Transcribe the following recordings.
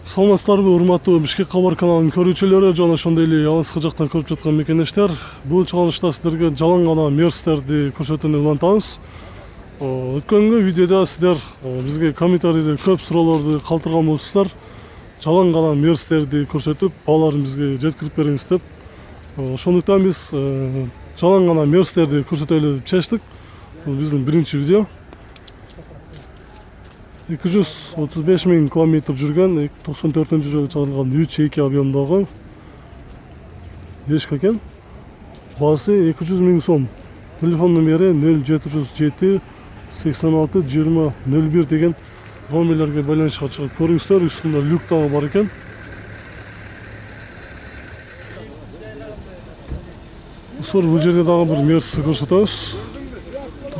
Саламатсыздарбы, урматтуу Бишкек кабар каналынын көрүүчүлөрү жана ошондой эле алыскы жактан көрүп жаткан мекендештер. Бул чыгарылышта сиздерге жалаң гана мерстерди көрсөтүүнү улантабыз. Өткөнгү видеодо сиздер бизге комментарийде көп суроолорду калтырган болчусуздар. Жалаң гана мерстерди көрсөтүп, бааларын бизге жеткирип бериңиз деп. Ошондуктан биз жалаң гана мерстерди көрсөтөлү деп чечтик. Бул биздин биринчи видео. 235.000 километр жүрген 94-жылы чыгарылган 3.2 объемдагы ешка экен. Баасы 200.000 сом. Телефон номери 0707 86 20 01 деген номерлерге байланышка чыгып көрүңүздөр. Үстүндө люк дагы бар экен. Бул жерде дагы бир мерс көрсөтөбүз.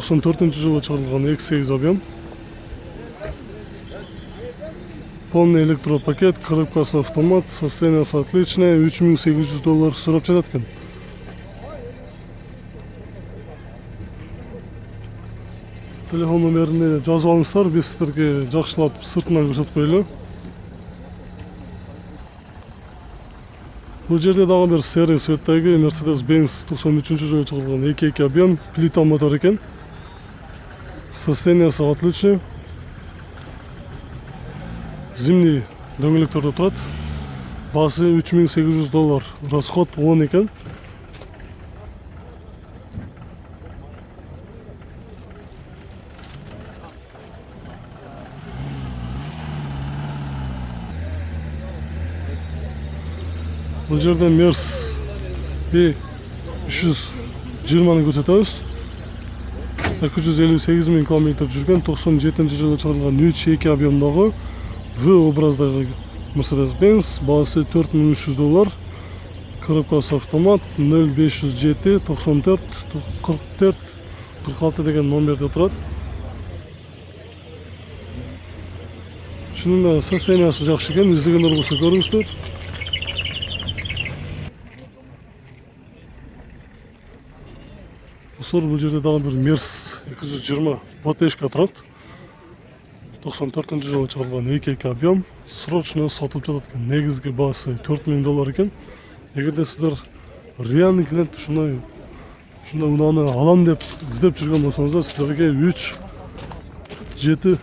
94-жылы чыгарылган X8 объем. Полный электропакет, коробкасы автомат, состояниясы отличное, $3800 сурап жатат экен. Телефон номерин жазып алыңыздар, биз сиздерге жакшылап сыртынан көрсөтүп коелу. Бул жерде дагы бир серый цветтеги Mercedes-Benz 93-жылы чыгарылган 2.2 объем, плита мотор экен. Состояниясы отличный. Зимний дөңгөлөктөрдө турат. Баасы $3800, расход 10 экен. Бул жерде Мерс E320-ны көрсөтөбүз. 258.000 километр жүрген 97-жылы чыгарылган 3.2 объемдагы V образдагы Mercedes-Benz, баасы $4300. Коробкасы автомат, 0507 94 44 46 деген номерде турат. Шунун да состояниясы жакшы экен, издегендер болсо көрүңүздөр. Бул жерде дагы бир Мерс 220 БТшка турат. 94-жылы чыгарылган 2.2 объем, срочно сатылып жатат экен. Негизги баасы $4000 экен. Эгерде сиздер реальный клиент ушундай унааны алам деп издеп жүргөн болсоңуздар, сиздерге 3.7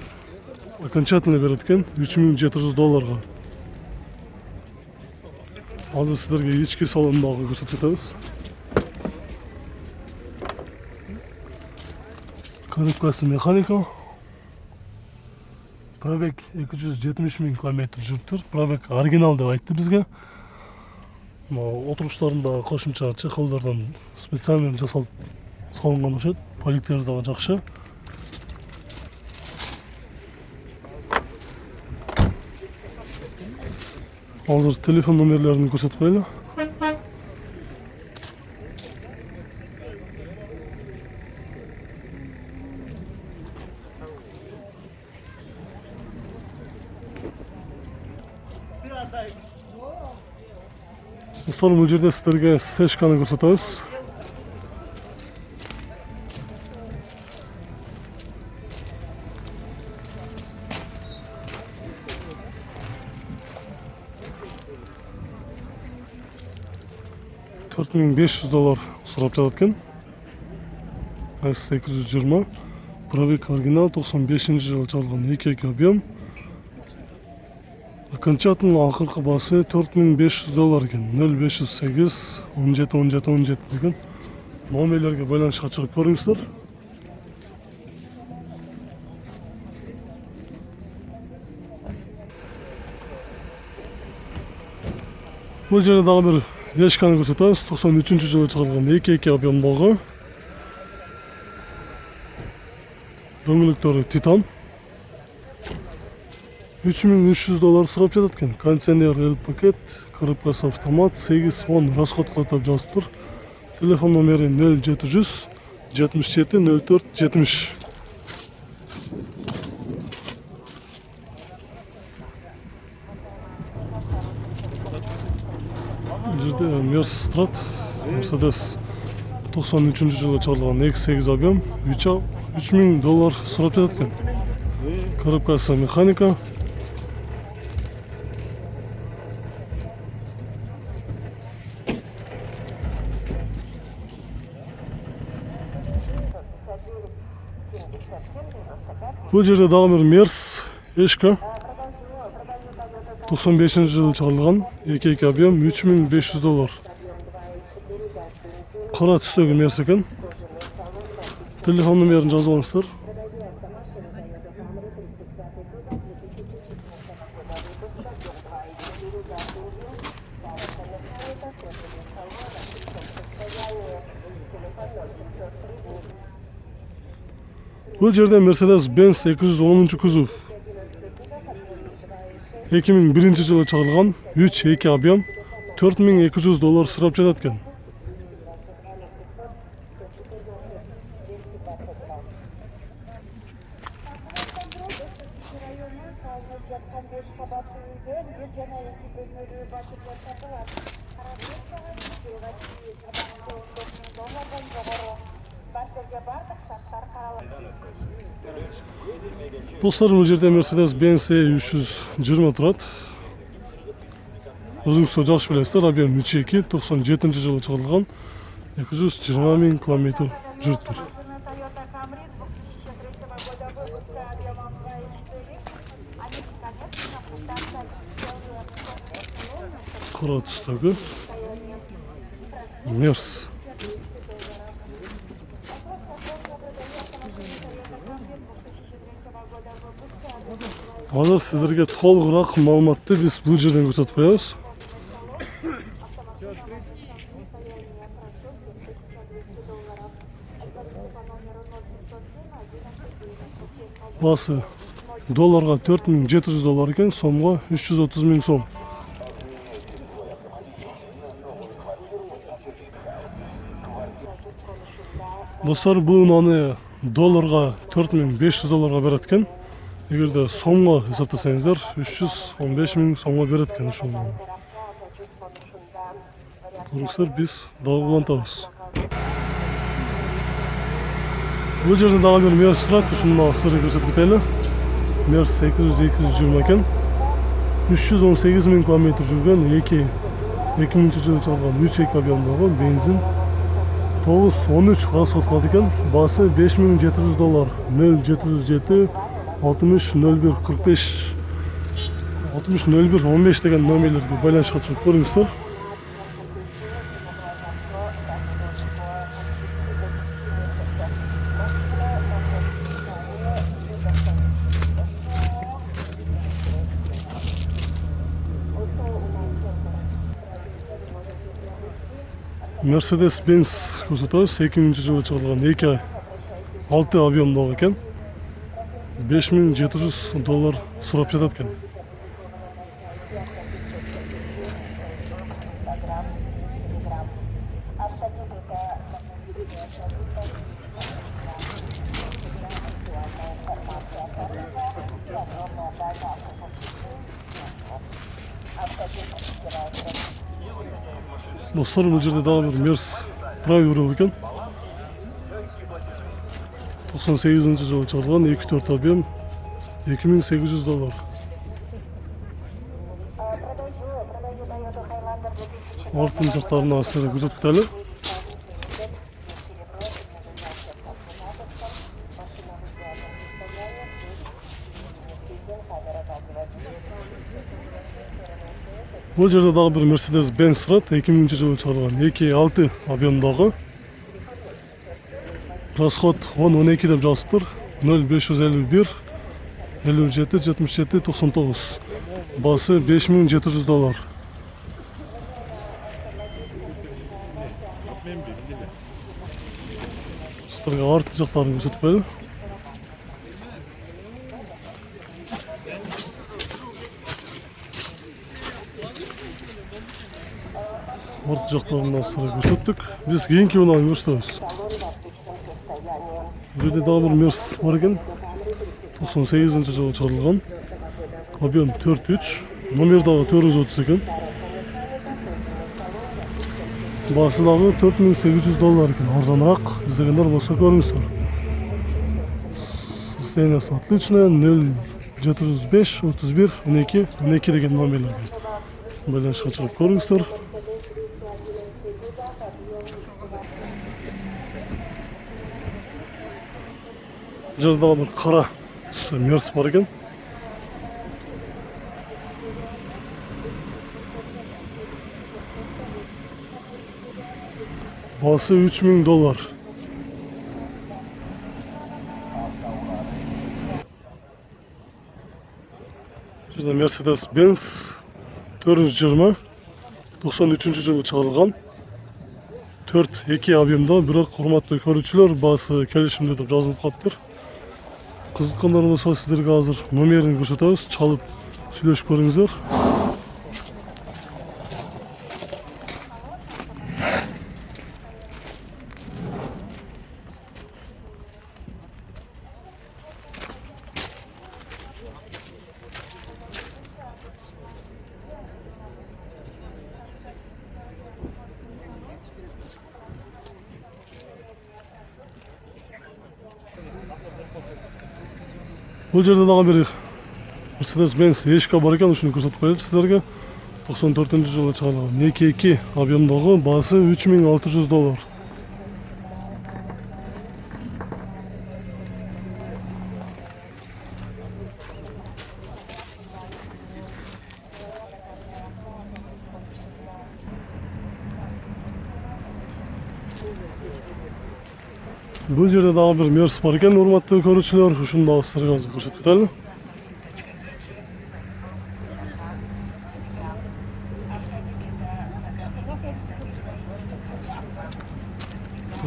окончательно берет экен, $3700. Азыр сиздерге ички салондагы көрсөтүп жатабыз. Коробкасы механика. Пробег 270.000 километр жүрүптүр. Пробег оригинал деп айтты бизге. Отуруштарында кошумча чехолдордон специально жасалып салынган окшойт. Поликтери дагы жакшы. Азыр телефон номерлерин көрсөтүп коелу. Бул жерде сиздерге сешканы көрсөтөбүз. $4500 сурап жатат экен. S820 пробег оригинал, 95-жылы чыгарылган 2.2 объем. Окончательно акыркы баасы $4500 экен. 0508 17 17 17 деген номерлерге байланышка чыгып көрүңүздөр. Бул жерде дагы бир ешканы көрсөтөбүз. 93-жылы чыгарылган 2.2 объемдагы. Дөңгөлөктөрү титан. $3300 сурап жатат экен. Кондиционер, L-пакет, коробкасы автомат, 8-10 расход кылат деп жазыптыр. Телефон номери 0700 77 04 70. Жерде Мерс турат. Mercedes 93-жылы чыгарылган X8 объем, $3000 сурап жатат экен. Коробкасы механика. Бұл жерде дағы бір мерс ешкі 95 жылы шығарылған, 2 объем $3500. Қара түстегі мерс екен. Телефон номерін жазып алыңыздар. Бұл жерде Mercedes-Benz 210 кузов. 2001 жылы шығарылған, 3-2 объем $4200 сұрап жатады екен. Достар, бұл жерде Mercedes-Benz E320 тұрады. Өзіңіз жақсы білесіздер, объем 3.2, 97 жылы шығарылған, 220 000 км жүріп тұр. Қара түстегі мерс. Қазір сіздерге толығырақ мәліметті біз бұл жерден көрсетіп қоямыз. Басы долларға $4700 екен, сомға 330 000 сом. Достар, бұл наны долларға $4500 береді екен. Егерде сомға есептесеңіздер, 315 000 сомға береді екен ұшы наны. Көріңіздер, біз дағылантамыз. Бұл жерде дағы бір мерс тұрады, ұшынын ағыстыры көрсетіп кетелі. Мерс 800-220 екен. 318 000 км жүрген, 2000 жылы шығарылған 3.2 объемдағы бензин 913 расход екен. Басы $5700, 0707 60 01 45 60 01 15 деген номерлерге байланысқа шығып көріңіздер. Mercedes-Benz көрсетеміз, 2000 жылы шығарылған 2.6 объемдағы екен. $5700 сұрап жатады екен. Достар, бұл жерде дағы бір мерс Privero екен. 98 жылы шығарылған, 2.4 объем $2800. Артын жақтарына астыры көрсетіп әлі. Бұл жерде дағы бір Mercedes-Benz тұрады, 2000 жылы шығарылған, 2.6 объемдағы. Расход 10-12 деп жазып тұр. 0551 57 77 99. Басы $5700. Сіздерге арты жақтарын көрсетіп әлі. Арты жақтарында сіздерге көрсеттік. Біз кейінгі онан көрсетеміз. Бұл жерде дағы бір мерс бар екен. 98 жылы шығарылған. Объем 4.3. Номердағы 430 екен. Басы дағы $4800 екен. Арзанырақ. Іздегендер болса көріңіздер. Состояниясы отличное. 0705 31 12 деген номерлерге байланысқа шығып көріңіздер. Жерде бір қара түсті мерс бар екен. Басы $3000. Жерде Mercedes Benz 420 93-жылы чыгарылган. 4-2 объемда, бирок урматтуу көрүүчүлөр, баасы келишимде деп жазылып калыптыр. Кызыккандар болсо сиздерге азыр номерин көрсөтөбүз, чалып сүйлөшүп көрүңүздөр. Бұл жерде дагы бир Mercedes-Benz ешка бар екен, ушуну көрсөтүп коелу сиздерге. 94-жылы чыгарылган 2.2 объемдогу, баасы $3600. Бұл жерде дагы бир мерс бар екен, урматтуу көрүүчүлөр. Ушуну дагы сиздерге азыр көрсөтүп кетели.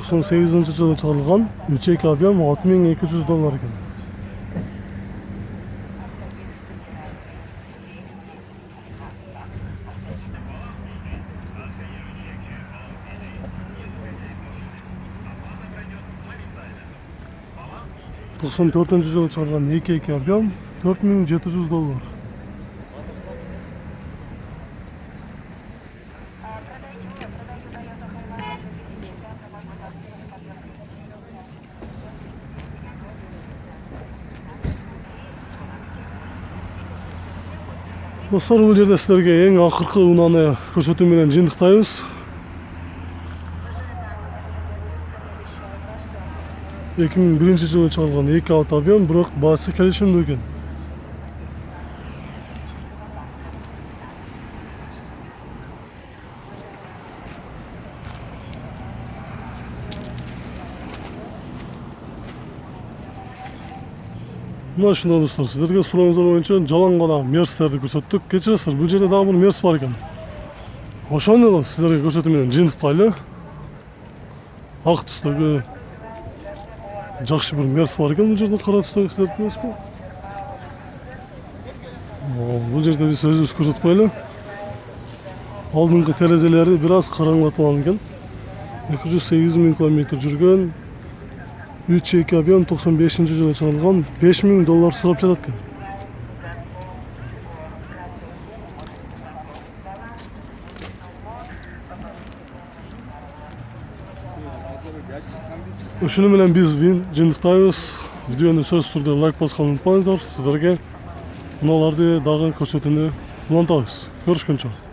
жылы чыгарылган 3.2 объем, $6200 екен. жылы чыгарылган 2.2 объем, $4700. Достор, бұл жерде сіздерге ең ақырқы унаны көрсөтүү менен жыйынтыктайбыз. 2001 жылы чыгарылган 2.6 объем, бирок баасы келишимдүү экен. Мына ушундай достор, сиздерге сурооңуздар боюнча жалаң гана мерстерди көрсөттүк. Кечиресиздер, бул жерде дагы бир мерс бар экен. Ошону да сиздерге көрсөтүү менен жыйынтыктайлы. Ак түстөгү жакшы бир мерс бар экен, бул жерде кара түстөгү, сиздер көрөсүзбү? Бул жерде биз өзүбүз көрсөтүп коелу. Алдыңкы терезелери бир аз караңгылатылган экен. 208 000 км жүргөн. 3.2 объем, 95-жылы чыгарылган, $5000 сурап жатат экен. Ушуну менен биз жыйынтыктайбыз. Видеону сөзсүз түрдө лайк басканды унутпаңыздар. Сиздерге мыналарды дагы көрсөтүүнү улантабыз. Көрүшкөнчө.